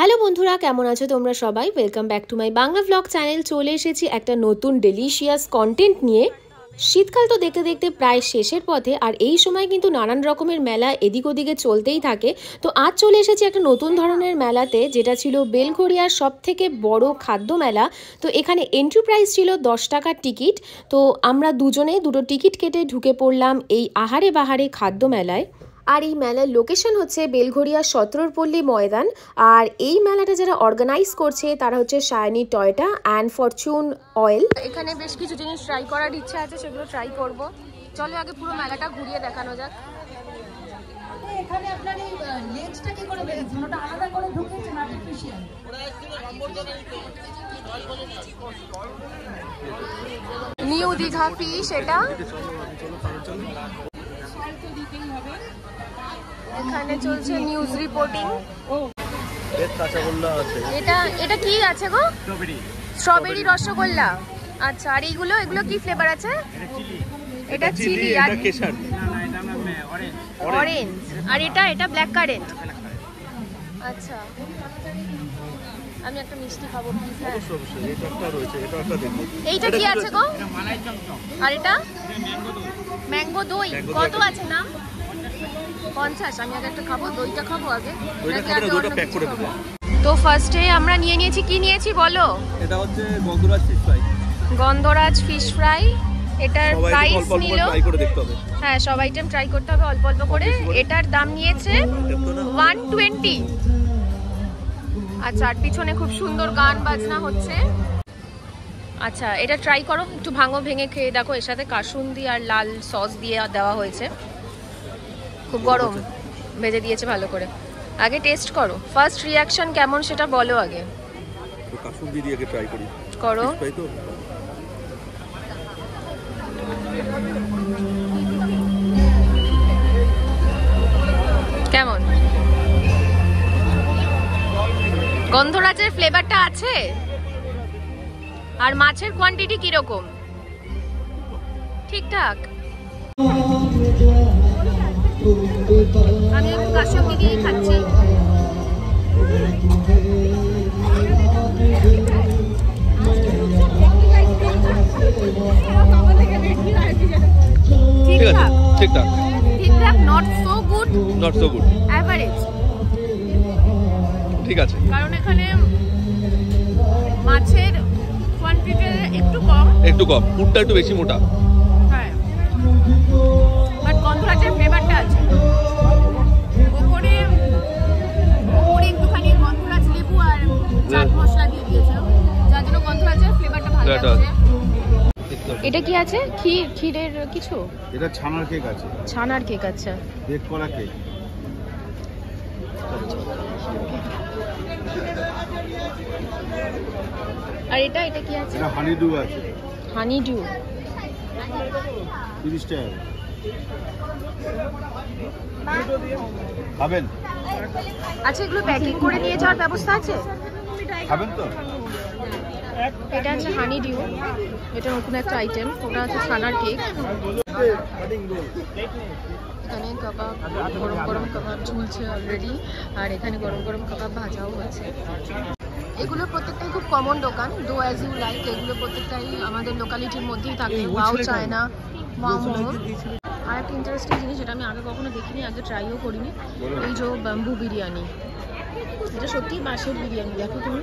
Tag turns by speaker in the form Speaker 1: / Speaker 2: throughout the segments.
Speaker 1: Hello বন্ধুরা, কেমন আছো তোমরা সবাই? Welcome back to my Bangla blog channel. চলে এসেছি একটা নতুন ডেলিশিয়াস কন্টেন্ট নিয়ে। শীতকাল তো দেখতে দেখতে প্রায় শেষের পথে, আর এই সময় কিন্তু নানান রকমের মেলা এদিক ওদিকে চলতেই থাকে। তো আজ চলে এসেছি একটা নতুন ধরনের মেলাতে, যেটা ছিল বেলঘড়িয়ার সব থেকে বড় খাদ্য মেলা। তো এখানে এন্ট্রি প্রাইস ছিল 10 টাকার টিকিট। তো আমরা দুজনে দুটো টিকিট কেটে ঢুকে পড়লাম এই আহারে বাহারে খাদ্য মেলায়। আর এই মেলার লোকেশন হচ্ছে বেলঘড়িয়া সতেরোরপল্লী ময়দান। আর এই মেলাটা যারা অর্গানাইজ করছে তারা হচ্ছে shiny Toyota and Fortune oil. এখানে বেশ কিছু জিনিস ট্রাই করার ইচ্ছা আছে, সেগুলো ট্রাই করব। চলো আগে পুরো মেলাটা ঘুরিয়ে দেখানো যাক।
Speaker 2: এখানে আপনার এই লেন্সটা কি করে দেখেছেন, ওটা আলাদা করে ঢুকেছেন আর্টিফিশিয়াল।
Speaker 1: নিউ দীঘা ফিশ, এটা এখানে চলছে নিউজ রিপোর্টিং। এটা কি আছে গো? স্ট্রবেরি রসগোল্লা। আচ্ছা, আর এগুলো কি ফ্লেভার আছে? এটা চিলি আর অরেঞ্জ। আর এটা ব্ল্যাক কারেন্ট। আচ্ছা, আমি একটা মিষ্টি খাবো। এইটা কি আছে গো? আর এটা ম্যাঙ্গো দই। কত আছে নাম? 50। আমি আগে একটা খাবো, দইটা খাবো আগে। তো ফার্স্টে আমরা নিয়েছি, কি নিয়েছি বলো?
Speaker 3: এটা হচ্ছে গন্ধরাজ ফিশ ফ্রাই।
Speaker 1: গন্ধরাজ ফিশ ফ্রাই। এটার প্রাইস নিল, হ্যাঁ সব আইটেম ট্রাই করতে হবে অল্প অল্প করে। এটার দাম নিয়েছে 120। আচ্ছা, আর পিছনে খুব সুন্দর গান বাজনা হচ্ছে। আচ্ছা, এটা ট্রাই করো, একটু ভাঙো, ভেঙে খেয়ে দেখো। এর সাথে কাসুন্দি আর লাল সস দিয়ে দেওয়া হয়েছে। খুব গরম, ভেজে দিয়েছে ভালো করে। আগে টেস্ট করো, ফার্স্ট রিয়াকশন কেমন সেটা বলো আগে।
Speaker 3: তো কাসুন্দি দিয়ে আগে ট্রাই করি।
Speaker 1: করো। কেমন? গন্ধরাজের ফ্লেভারটা আছে? আর মাছের কোয়ান্টিটি কিরকম? ঠিকঠাক। আমি একটু কাসুন্দি দিয়ে খাচ্ছি। ঠিকঠাক, নট সো গুড, অ্যাভারেজ।
Speaker 3: ঠিক আছে,
Speaker 1: কারণ এখানে মাছের কোয়ান্টিটি একটু কম,
Speaker 3: পুরটা একটু বেশি মোটা।
Speaker 1: হ্যাঁ, বাট গন্ধরাজের ফ্লেভারটা আছে। ওপরে একটুখানি গন্ধরাজ লেবু আর চাট মশলা দিয়ে দিয়েছে, যার জন্য গন্ধরাজের ফ্লেভারটা ভালো আছে। এটা কি আছে? ক্ষীরের কিছু?
Speaker 3: এটা ছানার কেক আছে।
Speaker 1: ছানার কেক? আচ্ছা,
Speaker 3: বেক করা কেক।
Speaker 1: আর এটা কি আছে?
Speaker 3: এটা হানি ডিউ আছে।
Speaker 1: হানি ডিউ
Speaker 3: 30 টাকা। খাবেন?
Speaker 1: আচ্ছা, এগুলো প্যাকিং করে নিয়ে যাওয়ার ব্যবস্থা আছে?
Speaker 3: খাবেন তো?
Speaker 1: এটা আছে হানি ডিউ, এটা নতুন একটা আইটেম। ওটা আছে ছানার কেক। এখানে কাবাব, গরম গরম কাবাব ঝুলছে অলরেডি। আর এখানে গরম গরম কাবাব ভাজাও আছে। এগুলো প্রত্যেকটাই খুব কমন দোকান, ডো অ্যাজ ইউ লাইক। এগুলো প্রত্যেকটাই আমাদের লোকালিটির মধ্যেই থাকে। Wow China, wow momo. আর একটা ইন্টারেস্টিং জিনিস, যেটা আমি আগে কখনো দেখিনি, আগে ট্রাইও করিনি, এই যে ব্যাম্বু বিরিয়ানি। এটা সত্যি বাঁশের বিরিয়ানি। দেখো তুমি,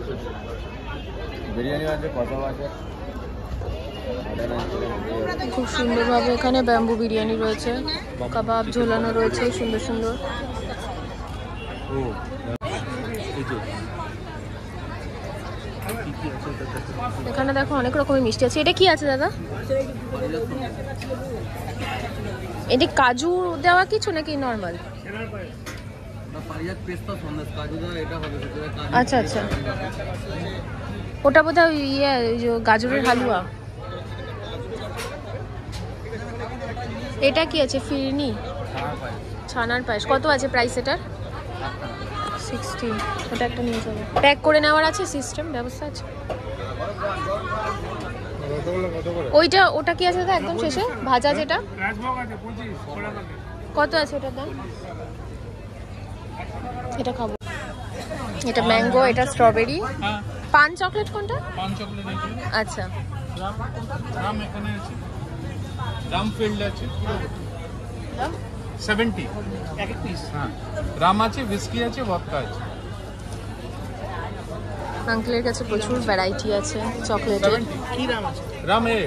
Speaker 3: বিরিয়ানি আছে, কত আছে।
Speaker 1: খুব সুন্দরভাবে এখানে ব্যাম্বু বিরিয়ানি রয়েছে, কাবাব ঝোলানো রয়েছে সুন্দর সুন্দর। এখানে দেখো অনেক রকমের মিষ্টি আছে। এটা কি আছে দাদা? এটা কাজু দেওয়া কিছু নাকি নর্মাল? আচ্ছা আচ্ছা, ওটা বোধহয় গাজরের হালুয়া। এটা কি আছে? ফিরনি, ছানার পায়েস। কত আছে প্রাইস এটার? 60। ওটা একটা নিয়ে যাবে। প্যাক করে নেওয়ার আছে সিস্টেম, ব্যবস্থা আছে? ওটা কি আছে দাদা একদম শেষে ভাজা যেটা? কত আছে ওটার দাম? এটা খাবো। এটা ম্যাঙ্গো, এটা স্ট্রবেরি।
Speaker 4: হ্যাঁ,
Speaker 1: পান চকলেট কোনটা?
Speaker 4: পান চকলেট এগুলো।
Speaker 1: আচ্ছা,
Speaker 4: রাম রাম এখানে আছে, রাম ফিল্ড আছে 70 এক এক পিস। হ্যাঁ, রাম আছে, হুইস্কি আছে, ভদকা আছে।
Speaker 1: আঙ্কেলের কাছে প্রচুর ভ্যারাইটি আছে চকলেটের।
Speaker 4: 70 কি রাম আছে? রাম এ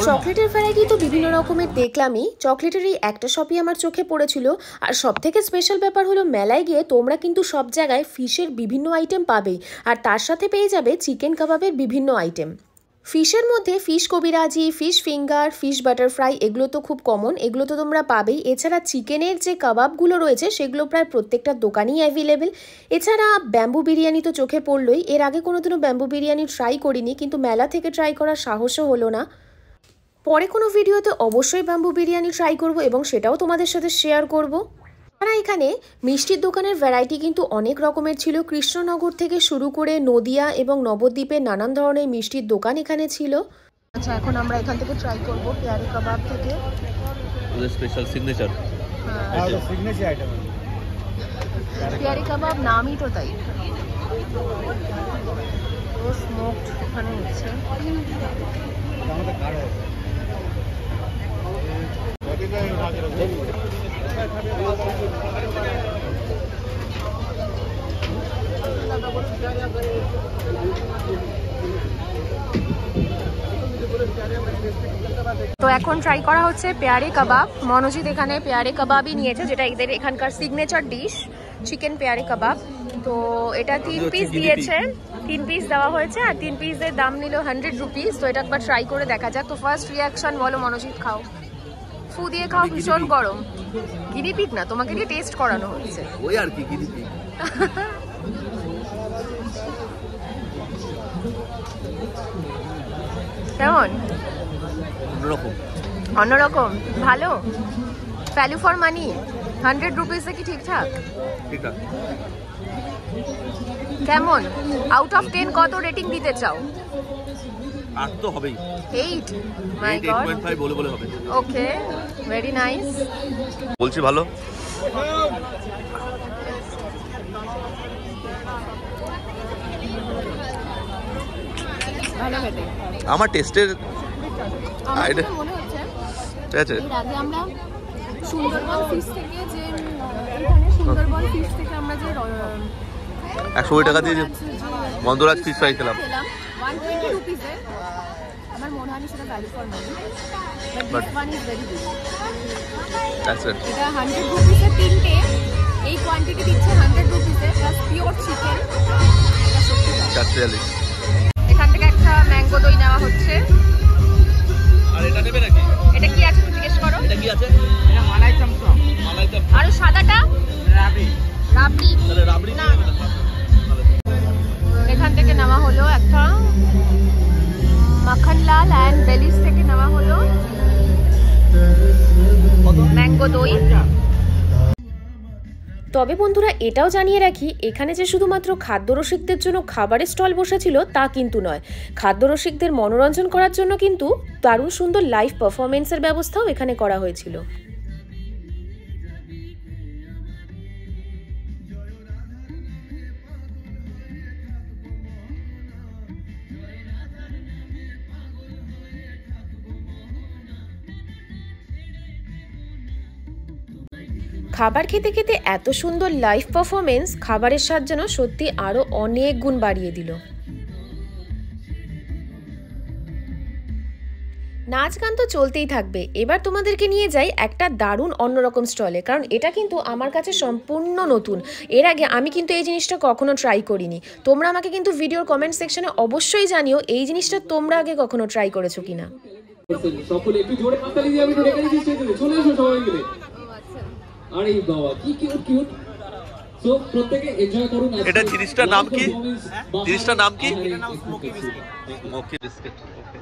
Speaker 1: চকলেটের ভ্যারাইটি তো বিভিন্ন রকমের দেখলামই, চকলেটের এই একটা শপই আমার চোখে পড়েছিল। আর সব থেকে স্পেশাল ব্যাপার হলো মেলায় গিয়ে তোমরা কিন্তু সব জায়গায় ফিশের বিভিন্ন আইটেম পাবেই, আর তার সাথে পেয়ে যাবে চিকেন কাবাবের বিভিন্ন আইটেম। ফিশের মধ্যে ফিশ কবিরাজি, ফিশ ফিঙ্গার, ফিশ বাটারফ্রাই এগুলো তো খুব কমন, এগুলো তো তোমরা পাবেই। এছাড়া চিকেনের যে কাবাবগুলো রয়েছে সেগুলো প্রায় প্রত্যেকটা দোকানেই অ্যাভেলেবেল। এছাড়া ব্যাম্বু বিরিয়ানি তো চোখে পড়লোই, এর আগে কোনোদিনও ব্যাম্বু বিরিয়ানি ট্রাই করিনি, কিন্তু মেলা থেকে ট্রাই করার সাহসও হলো না। পরে কোনো ভিডিওতে অবশ্যই ব্যাম্বু বিরিয়ানি ট্রাই করব এবং সেটাও তোমাদের সাথে শেয়ার করব। আর এখানে মিষ্টির দোকানের ভ্যারাইটি কিন্তু অনেক রকমের ছিল, কৃষ্ণনগর থেকে শুরু করে নদিয়া এবং নবদ্বীপের নানান ধরনের মিষ্টির দোকান এখানে ছিল। আচ্ছা, এখন আমরা এখান থেকে ট্রাই করব পেয়ারি কাবাব থেকে।
Speaker 5: ওদের স্পেশাল সিগনেচার।
Speaker 3: হ্যাঁ, সিগনেচার আইটেম।
Speaker 1: পেয়ারি কাবাব নামই তো তাই। ও স্মোকড এখানে হচ্ছে।
Speaker 3: আমাদের কার আছে
Speaker 1: তো এখন ট্রাই করা হচ্ছে পেয়ারি কাবাব। মনোজিৎ এখানে পেয়ারি কাবাবই নিয়েছে, যেটা এদের এখানকার সিগনেচার ডিশ, চিকেন পেয়ারি কাবাব। তো এটা 3 পিস দিয়েছে, 3 পিস দেওয়া হয়েছে, আর 3 পিসের দাম নিল 100 রুপিস। তো এটা একবার ট্রাই করে দেখা যাক। তো ফার্স্ট রিয়াকশন বলো মনোজিৎ, খাও। ফু দিয়ে খাও, ভীষণ গরম। গিনিপিগ না, তোমাকে দিয়ে টেস্ট করানো হচ্ছে।
Speaker 5: ওই আর কি গিনিপিগ।
Speaker 1: কেমন?
Speaker 5: অন্যরকম।
Speaker 1: অন্যরকম, ভালো। ভ্যালু ফর মানি, 100 রুপিসে কি ঠিকঠাক?
Speaker 5: ঠিকঠাক।
Speaker 1: কেমন? আউট অফ 10 কত রেটিং দিতে চাও?
Speaker 5: 8 তো হবেই।
Speaker 1: 8? মাই গড।
Speaker 5: 8.5 বলে বলে হবে।
Speaker 1: ওকে, ভেরি নাইস।
Speaker 5: বলছি ভালো।
Speaker 1: ভালো খেতে।
Speaker 5: আমার টেস্টের
Speaker 1: আমার
Speaker 5: আইডিয়া
Speaker 1: মনে হচ্ছে
Speaker 5: ঠিক আছে।
Speaker 1: এর আগে আমরা সুন্দরবন ফিশ থেকে যে এখানে সুন্দরবন ফিশ থেকে আমরা যে
Speaker 5: 120 টাকা দিয়ে যে মন্দরাজ ফিশ ফ্রাই খেলাম,
Speaker 1: 120 রুপিসে, আমার মনে হয় সেটা value for money, but this one is very good.
Speaker 5: That's it.
Speaker 1: এটা 100 রুপিসে তিনটে, এই কোয়ান্টিটি দিচ্ছে 100 রুপিসে, প্লাস পিওর চিকেন। এটা সত্যি
Speaker 5: দ্যাটস রিয়েলি।
Speaker 1: এখান থেকে একটা ম্যাঙ্গো দই নেওয়া হচ্ছে।
Speaker 5: আর এটা নেবে নাকি?
Speaker 1: এটা কি আছে জিজ্ঞেস করো।
Speaker 5: এটা কি আছে?
Speaker 4: এটা মালাই চমচম।
Speaker 5: মালাই চপ।
Speaker 1: আর সাদাটা
Speaker 4: রাবড়ি।
Speaker 1: রাবড়ি।
Speaker 5: তাহলে রাবড়ি
Speaker 1: না।
Speaker 5: নেবে না?
Speaker 1: এখান থেকে নেওয়া হলো একটা মাখনলাল অ্যান্ড বেলিস থেকে নেওয়া হলো ম্যাঙ্গো দই। তবে বন্ধুরা এটাও জানিয়ে রাখি, এখানে যে শুধুমাত্র খাদ্যরসিকদের জন্য খাবারের স্টল বসেছিল তা কিন্তু নয়, খাদ্যরসিকদের মনোরঞ্জন করার জন্য কিন্তু দারুণ সুন্দর লাইভ পারফরমেন্সের ব্যবস্থাও এখানে করা হয়েছিল। খাবার খেতে খেতে এত সুন্দর লাইভ পারফরমেন্স খাবারের স্বাদ যেন সত্যি আরও অনেক গুণ বাড়িয়ে দিল। নাচ গান তো চলতেই থাকবে। এবার তোমাদেরকে নিয়ে যাই একটা দারুণ অন্যরকম স্টলে, কারণ এটা কিন্তু আমার কাছে সম্পূর্ণ নতুন। এর আগে আমি কিন্তু এই জিনিসটা কখনো ট্রাই করিনি। তোমরা আমাকে কিন্তু ভিডিওর কমেন্ট সেকশনে অবশ্যই জানিও এই জিনিসটা তোমরা আগে কখনো ট্রাই করেছো কিনা।
Speaker 6: সকলে একটু জোরে হাততালি দিয়ে আমি একটু ডেকে দিচ্ছি স্টেজে চলে এসো সবাই মিলে। আরে বাবা কি কিউট কিউট। সো প্রত্যেকে এনজয় করুন।
Speaker 5: এটা জিনিসটার নাম কি? জিনিসটার নাম কি? Smoky biscuit. Smoky biscuit. Okay.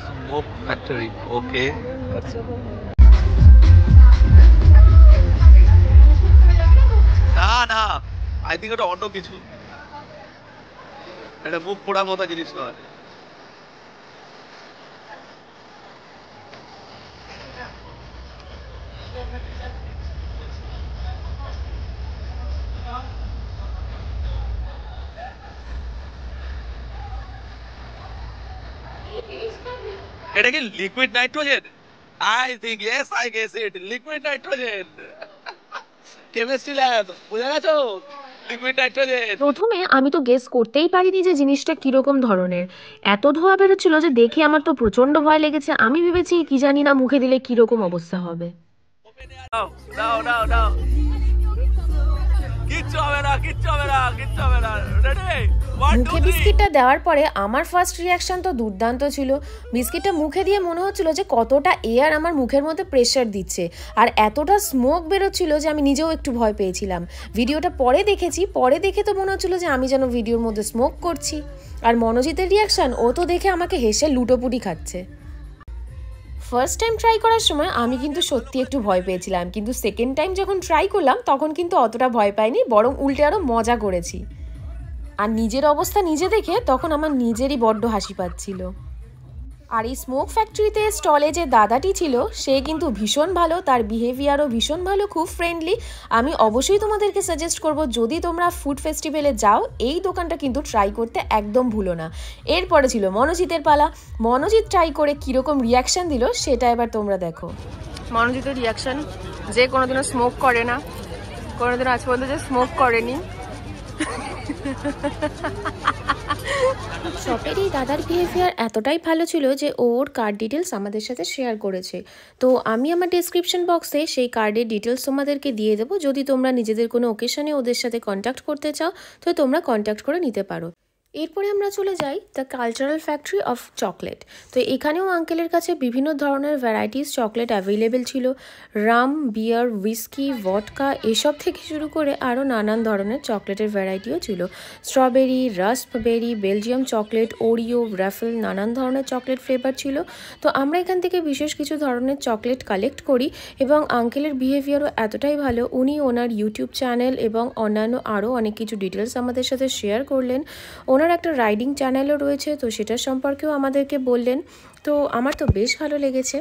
Speaker 5: Smoke factory. Okay. না না, আই থিঙ্ক এটা অন্য কিছু। এটা মুখ পোড়ার মতো জিনিস নয়। এটা কি liquid nitrogen? I think yes, I guess it, liquid nitrogen. Chemistry lab, বুঝে গেছো? Liquid nitrogen.
Speaker 1: প্রথমে আমি তো গেস করতেই পারিনি যে জিনিসটা কিরকম ধরনের। এত ধোঁয়া বেরোচ্ছিল যে দেখে আমার তো প্রচন্ড ভয় লেগেছে। আমি ভেবেছি কি জানি না মুখে দিলে কিরকম অবস্থা হবে।
Speaker 5: নাও নাও নাও নাও, কিচ্ছু হবে না, কিচ্ছু হবে না, কিচ্ছু হবে না। রেডি?
Speaker 1: মুখে বিস্কিটটা দেওয়ার পরে আমার ফার্স্ট রিয়াকশন তো দুর্দান্ত ছিল। বিস্কিটটা মুখে দিয়ে মনে হচ্ছিল যে কতটা এয়ার আমার মুখের মধ্যে প্রেশার দিচ্ছে, আর এতটা স্মোক বেরোচ্ছিল যে আমি নিজেও একটু ভয় পেয়েছিলাম। ভিডিওটা পরে দেখেছি, পরে দেখে তো মনে হচ্ছিল যে আমি যেন ভিডিওর মধ্যে স্মোক করছি। আর মনোজিতের রিয়াকশন, ও তো দেখে আমাকে হেসে লুটোপুটি খাচ্ছে। ফার্স্ট টাইম ট্রাই করার সময় আমি কিন্তু সত্যি একটু ভয় পেয়েছিলাম, কিন্তু সেকেন্ড টাইম যখন ট্রাই করলাম তখন কিন্তু অতটা ভয় পাইনি, বরং উল্টে আরও মজা করেছি। আর নিজের অবস্থা নিজে দেখে তখন আমার নিজেরই বড্ড হাসি পাচ্ছিল। আর এই স্মোক ফ্যাক্টরিতে স্টলে যে দাদাটি ছিল সে কিন্তু ভীষণ ভালো, তার বিহেভিয়ারও ভীষণ ভালো, খুব ফ্রেন্ডলি। আমি অবশ্যই তোমাদেরকে সাজেস্ট করব, যদি তোমরা ফুড ফেস্টিভ্যালে যাও এই দোকানটা কিন্তু ট্রাই করতে একদম ভুলো না। এরপরে ছিল মনোজিতের পালা। মনোজিৎ ট্রাই করে কীরকম রিয়াকশান দিল সেটা এবার তোমরা দেখো। মনোজিতের রিয়াকশান, যে কোনোদিনও স্মোক করে না, কোনোদিনও আজ পর্যন্ত যে স্মোক করেনি। শপের এই দাদার বিহেভিয়ার এতটাই ভালো ছিল যে ওর কার্ড ডিটেলস আমাদের সাথে শেয়ার করেছে। তো আমি আমার ডেসক্রিপশন বক্সে সেই কার্ডের ডিটেলস তোমাদেরকে দিয়ে দেবো। যদি তোমরা নিজেদের কোনো ওকেশনে ওদের সাথে কন্ট্যাক্ট করতে চাও তো তোমরা কন্ট্যাক্ট করে নিতে পারো। এরপরে আমরা চলে যাই the cultural factory of chocolate. তো এখানেও আঙ্কেলের কাছে বিভিন্ন ধরনের ভ্যারাইটিস চকলেট অ্যাভেলেবেল ছিল। রাম, বিয়ার, হুইস্কি, ভডকা এসব থেকে শুরু করে আরও নানান ধরনের চকলেটের ভ্যারাইটিও ছিল। Strawberry, raspberry, Belgium chocolate, Oreo, Raffaello, নানান ধরনের চকলেট ফ্লেভার ছিল। তো আমরা এখান থেকে বিশেষ কিছু ধরনের চকলেট কালেক্ট করি এবং আঙ্কেলের বিহেভিয়ারও এতটাই ভালো, উনি ওনার ইউটিউব চ্যানেল এবং অন্যান্য আরও অনেক কিছু ডিটেলস আমাদের সাথে শেয়ার করলেন। ওনার একটা রাইডিং চ্যানেলও রয়েছে, তো সেটার সম্পর্কেও আমাদেরকে বললেন। তো আমার তো বেশ ভালো লেগেছে।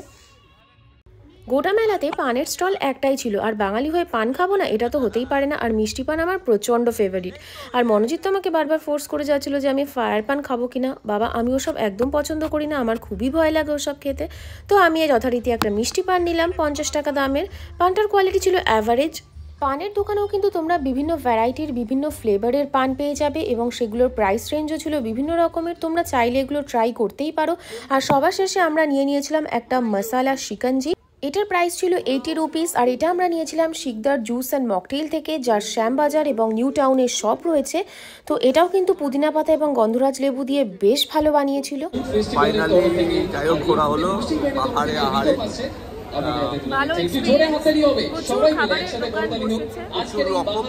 Speaker 1: গোটা মেলাতে পানের স্টল একটাই ছিল, আর বাঙালি হয়ে পান খাবো না এটা তো হতেই পারে না। আর মিষ্টি পান আমার প্রচণ্ড ফেভারিট। আর মনোজিৎ তো আমাকে বারবার ফোর্স করে যাচ্ছিলো যে আমি ফায়ার পান খাবো কিনা। বাবা, আমি ওসব একদম পছন্দ করি না, আমার খুবই ভয় লাগে ওসব খেতে। তো আমি যথারীতি একটা মিষ্টি পান নিলাম 50 টাকা দামের। পানটার কোয়ালিটি ছিল অ্যাভারেজ। পানের দোকানেও কিন্তু তোমরা বিভিন্ন ভ্যারাইটির বিভিন্ন ফ্লেভারের পান পেয়ে যাবে এবং সেগুলোর প্রাইস রেঞ্জও ছিল বিভিন্ন রকমের। তোমরা চাইলে এগুলো ট্রাই করতেই পারো। আর সবার শেষে আমরা নিয়েছিলাম একটা মশালা শিকঞ্জি। এটার প্রাইস ছিল 80 রুপিস। আর এটা আমরা নিয়েছিলাম শিকদার জুস অ্যান্ড মকটেল থেকে, যার শ্যামবাজার এবং নিউ টাউনের শপ রয়েছে। তো এটাও কিন্তু পুদিনা পাতা এবং গন্ধরাজ লেবু দিয়ে বেশ ভালো বানিয়েছিল।
Speaker 5: ফাইনালি যাই হোক ঘোরা হলো আহারে আহারে।
Speaker 1: ভালো
Speaker 5: প্রচুর রকম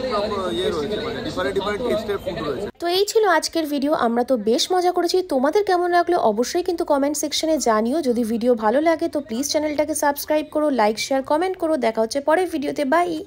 Speaker 5: ইয়ে রয়েছে, মানে ডিফারেন্ট টেস্টের ফুড রয়েছে।
Speaker 1: তো এই ছিল আজকের ভিডিও। আমরা তো বেশ মজা করেছি। তোমাদের কেমন লাগলো অবশ্যই কিন্তু কমেন্ট সেকশনে জানিও। যদি ভিডিও ভালো লাগে তো প্লিজ চ্যানেলটাকে সাবস্ক্রাইব করো, লাইক, শেয়ার, কমেন্ট করো। দেখা হচ্ছে পরের ভিডিওতে। বাই।